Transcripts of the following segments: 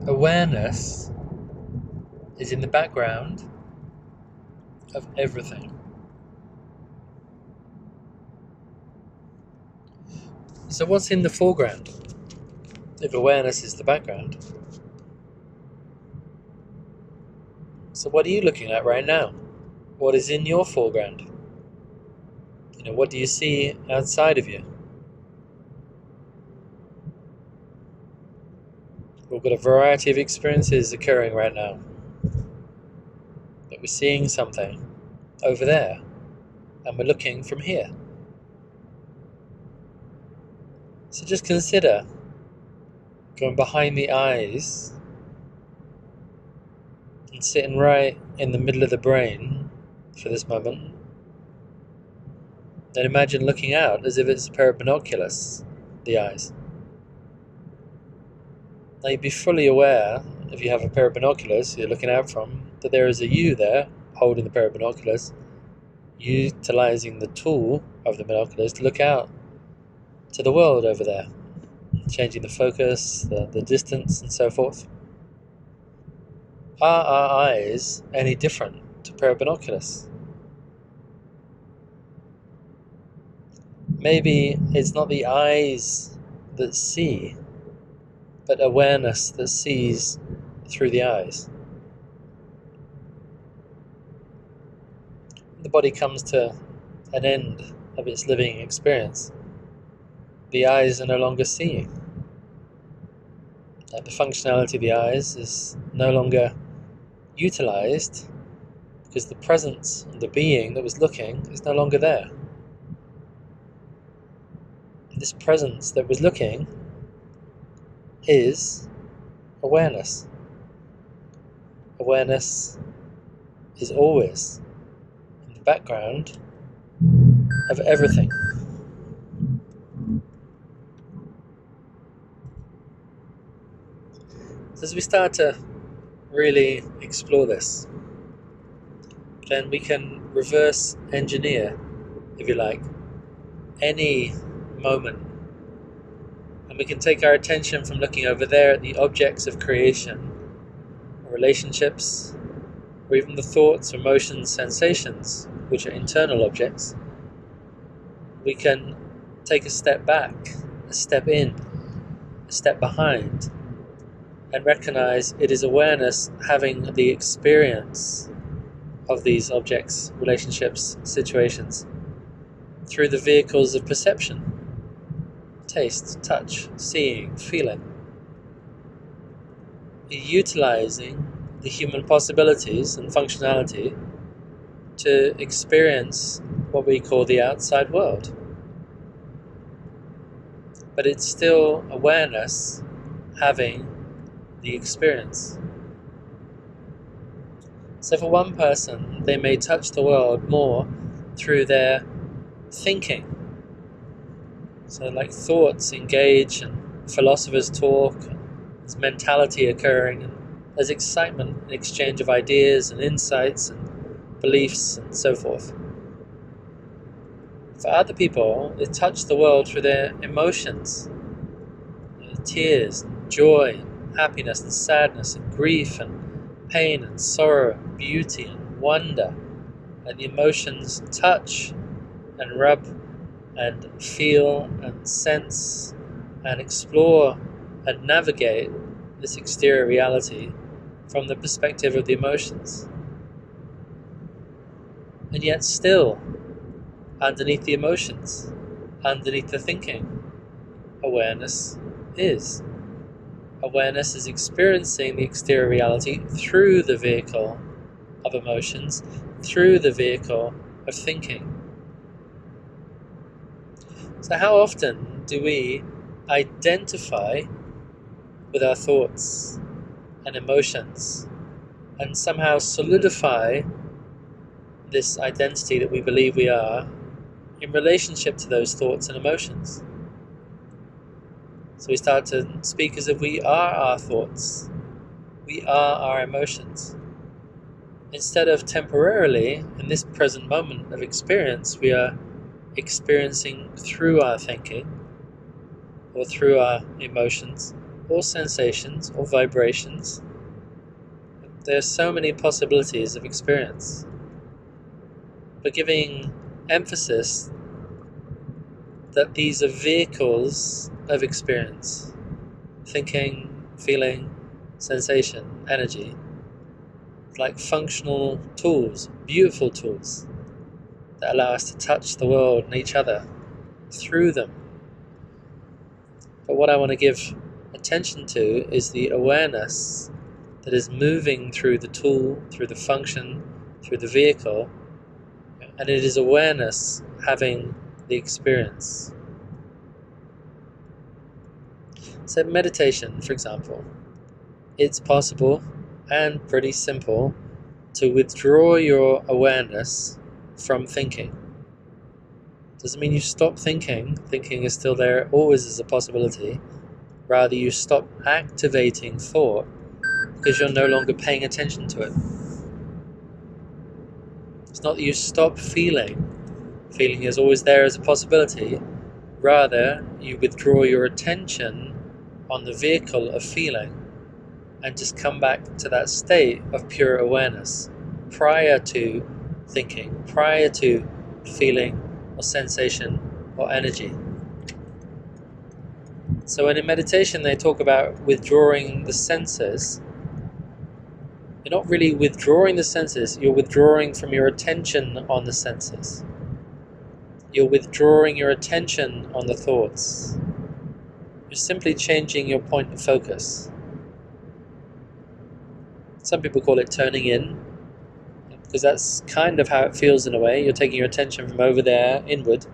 Awareness is in the background of everything. So what's in the foreground if awareness is the background? So what are you looking at right now? What is in your foreground? What do you see outside of you? We've got a variety of experiences occurring right now. But we're seeing something over there, and we're looking from here. So just consider going behind the eyes and sitting right in the middle of the brain for this moment. And imagine looking out as if it's a pair of binoculars, the eyes. Now you'd be fully aware, if you have a pair of binoculars you're looking out from, that there is a you there holding the pair of binoculars, utilizing the tool of the binoculars to look out to the world over there, changing the focus, the distance, and so forth. Are our eyes any different to a pair of binoculars? Maybe it's not the eyes that see, but awareness that sees through the eyes. The body comes to an end of its living experience. The eyes are no longer seeing. The functionality of the eyes is no longer utilized because the presence of the being that was looking is no longer there. This presence that was looking is awareness. Awareness is always in the background of everything. So as we start to really explore this, then we can reverse engineer, if you like, any moment, and we can take our attention from looking over there at the objects of creation, or relationships, or even the thoughts, emotions, sensations, which are internal objects. We can take a step back, a step in, a step behind, and recognize it is awareness having the experience of these objects, relationships, situations through the vehicles of perception. Taste, touch, seeing, feeling. Utilizing the human possibilities and functionality to experience what we call the outside world. But it's still awareness having the experience. So for one person, they may touch the world more through their thinking. So like thoughts engage and philosophers talk, there's mentality occurring, and there's excitement and exchange of ideas and insights and beliefs and so forth. For other people, they touch the world through their emotions, tears, and joy, and happiness and sadness and grief and pain and sorrow and beauty and wonder. And the emotions touch and rub and feel and sense and explore and navigate this exterior reality from the perspective of the emotions. And yet still, underneath the emotions, underneath the thinking, awareness is. Awareness is experiencing the exterior reality through the vehicle of emotions, through the vehicle of thinking. So how often do we identify with our thoughts and emotions and somehow solidify this identity that we believe we are in relationship to those thoughts and emotions? So we start to speak as if we are our thoughts, we are our emotions. Instead of temporarily, in this present moment of experience, we are experiencing through our thinking or through our emotions or sensations or vibrations. There are so many possibilities of experience, but giving emphasis that these are vehicles of experience: thinking, feeling, sensation, energy, like functional tools, beautiful tools that allow us to touch the world and each other through them. But what I want to give attention to is the awareness that is moving through the tool, through the function, through the vehicle, and it is awareness having the experience. So meditation, for example, it's possible and pretty simple to withdraw your awareness from thinking. Doesn't mean you stop thinking. Thinking is still there, always is a possibility. Rather, you stop activating thought because you're no longer paying attention to it. It's not that you stop feeling. Feeling is always there as a possibility. Rather, you withdraw your attention on the vehicle of feeling and just come back to that state of pure awareness prior to thinking, prior to feeling or sensation or energy. So when in meditation they talk about withdrawing the senses, you're not really withdrawing the senses, you're withdrawing from your attention on the senses. You're withdrawing your attention on the thoughts. You're simply changing your point of focus. Some people call it turning in, because that's kind of how it feels in a way. You're taking your attention from over there inward,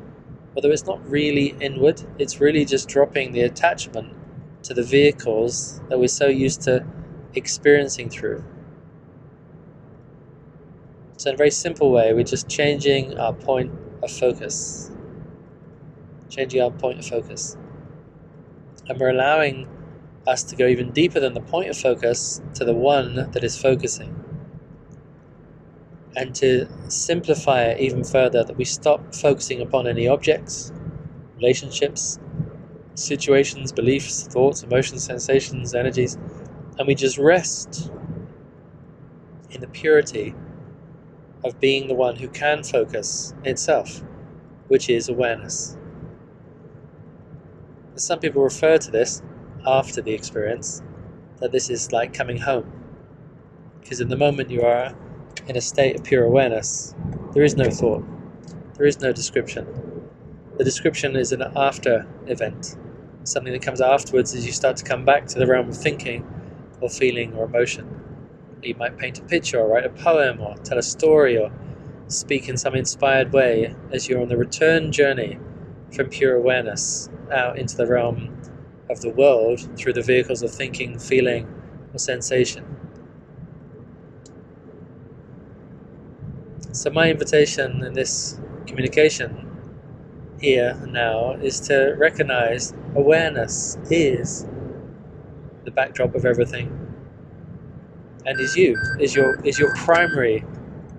although it's not really inward. It's really just dropping the attachment to the vehicles that we're so used to experiencing through. So in a very simple way, we're just changing our point of focus. Changing our point of focus. And we're allowing us to go even deeper than the point of focus to the one that is focusing. And to simplify it even further, that we stop focusing upon any objects, relationships, situations, beliefs, thoughts, emotions, sensations, energies, and we just rest in the purity of being the one who can focus itself, which is awareness. Some people refer to this after the experience, that this is like coming home, because in the moment you are in a state of pure awareness, there is no thought, there is no description. The description is an after event, something that comes afterwards as you start to come back to the realm of thinking or feeling or emotion. You might paint a picture or write a poem or tell a story or speak in some inspired way as you're on the return journey from pure awareness out into the realm of the world through the vehicles of thinking, feeling, or sensation. So my invitation in this communication here and now is to recognize awareness is the backdrop of everything, and is your primary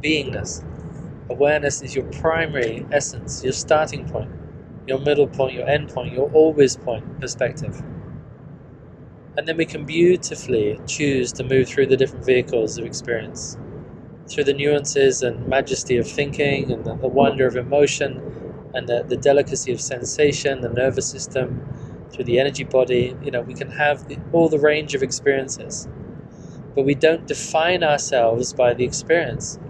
beingness. Awareness is your primary essence, your starting point, your middle point, your end point, your always point perspective. And then we can beautifully choose to move through the different vehicles of experience, through the nuances and majesty of thinking, and the wonder of emotion, and the delicacy of sensation, the nervous system, through the energy body. We can have all the range of experiences, but we don't define ourselves by the experience.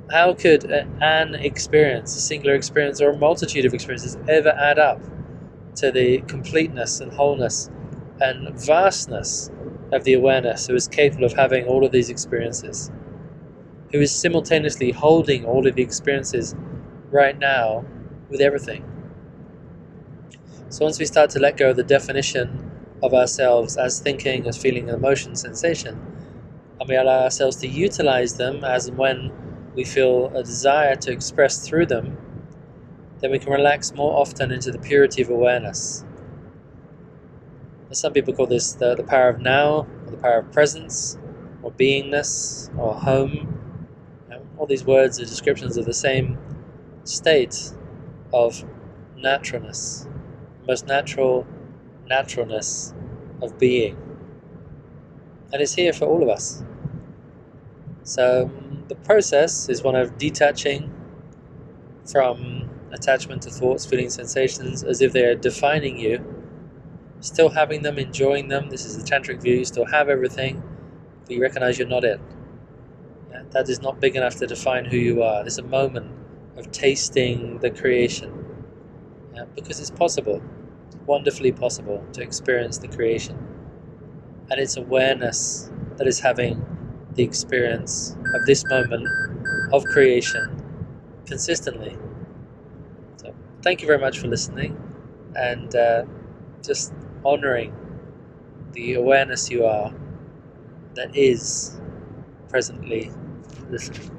How could an experience, a singular experience, or a multitude of experiences ever add up to the completeness and wholeness and vastness of the awareness who is capable of having all of these experiences, who is simultaneously holding all of the experiences right now with everything? So once we start to let go of the definition of ourselves as thinking, as feeling, emotion, sensation, and we allow ourselves to utilize them as and when we feel a desire to express through them, then we can relax more often into the purity of awareness. Some people call this the power of now, or the power of presence, or beingness, or home. All these words are descriptions of the same state of naturalness, most natural naturalness of being. And it's here for all of us. So the process is one of detaching from attachment to thoughts, feelings, sensations as if they are defining you, still having them, enjoying them. This is the tantric view. You still have everything, but you recognize you're not it. Yeah, that is not big enough to define who you are. There's a moment of tasting the creation, because it's possible, wonderfully possible, to experience the creation. And it's awareness that is having the experience of this moment of creation consistently. So thank you very much for listening, and just honoring the awareness you are that is presently listening.